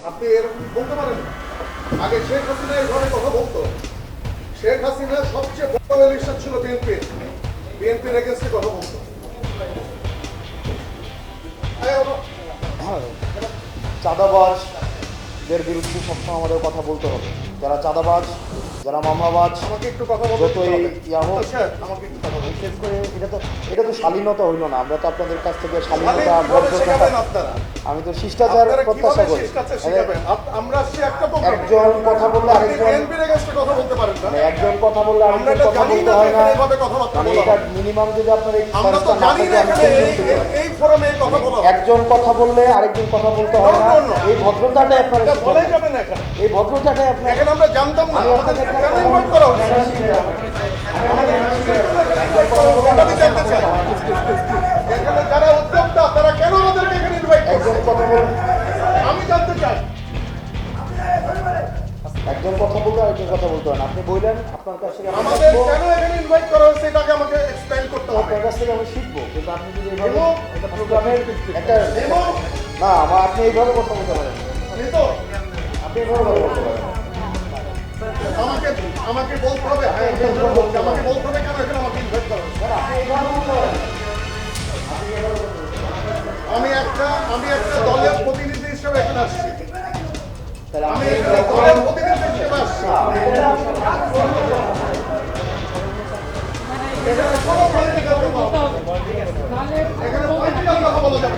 আপনি এরকম বলতে পারেন না। আগে শেখ হাসিনা এইভাবে কথা বলতো। শেখ হাসিনা সবচেয়ে বড় ইলেকশন ছিল বিএনপির এগেন্সটে কথা বলতো। চাঁদাবাজদের বিরুদ্ধে সবসময় আমাদের কথা বলতে হবে। যারা চাঁদাবাজ, যারা মামলাবাজ, আমাকে একটু কথা বলতে যতই হবে। ইয়া হোক, আচ্ছা, আমাকে একটু কথা বলতে বিশেষ করে এটা তো শালীনতা হইল না। আমরা তো আপনাদের কাছ থেকে শালীনতা কিভাবে ভদ্রতা, শেখাবেন আপনারা? আমি তো শিষ্টাচার আপনারা প্রত্যাশা কিভাবে করি। শিষ্টাচার শেখাবেন? আমরা আসছি একটা প্রোগ্রামে। একজন কথা বললে আপনি আরেকজন, বিএনপির এগেন্সটে কথা বলতে পারেন না। একজন কথা বললে আমরা আরেকজন এটা কথা জানি বলতে না হয় না। যে এভাবে কথাবার্তা মানে বলা এটা হয়। মিনিমাম যদি আপনার এই আমরা তো সংস্থা না জানি থাকে, না আমি এখানে খুব দুঃখিত। এই ফোরামে এই কথা বলা হয়। একজন কথা বললে আরেকজন কথা বলতে হয় না। No, no, no. এই ভদ্রতাটাই আপনারা এটা বলাই শিখেন। যাবে না এখানে। এই ভদ্রতাটাই আপনার এখানে আমরা জানতাম না। আমি আমাদের আপনাদের কেন ইনভাইট করা হচ্ছে? আমি জানতে চাই। এখানে যারা উদ্যোক্তা তারা কেন আমাদেরকে এখানে ইনভাইট করছে? একজন কথা বল, আমি জানতে চাই। একজন কথা বলতে আরেকজন কথা বলতে হয় না। আপনি বললেন আপনার কাছ থেকে আমি আমাদের শিখবো, কেন এখানে ইনভাইট করা হচ্ছে এটাকে আমাকে এক্সপ্লেইন করতে হবে। আপনার কাছ থেকে আমি শিখবো। কিন্তু আপনি যদি এইভাবে এবং একটা প্রোগ্রামের একটা এবং না, আপনি এইভাবে কথা বলতে পারেন না। নিতো আপনি এইভাবে কথা বলতে পারেন না। আমাকে আমাকে বলতে হবে। হ্যাঁ, আমাকে বলতে হবে কেন এখানে আমাকে ইনভাইট করা হচ্ছে। আপনি এইভাবে বলতে পারেন না। আমি একটা দলের প্রতিনিধি হিসেবে এখানে আসছি। তাহলে আমি আপনি এখানে দলের প্রতিনিধি হিসেবে আসছি। এটা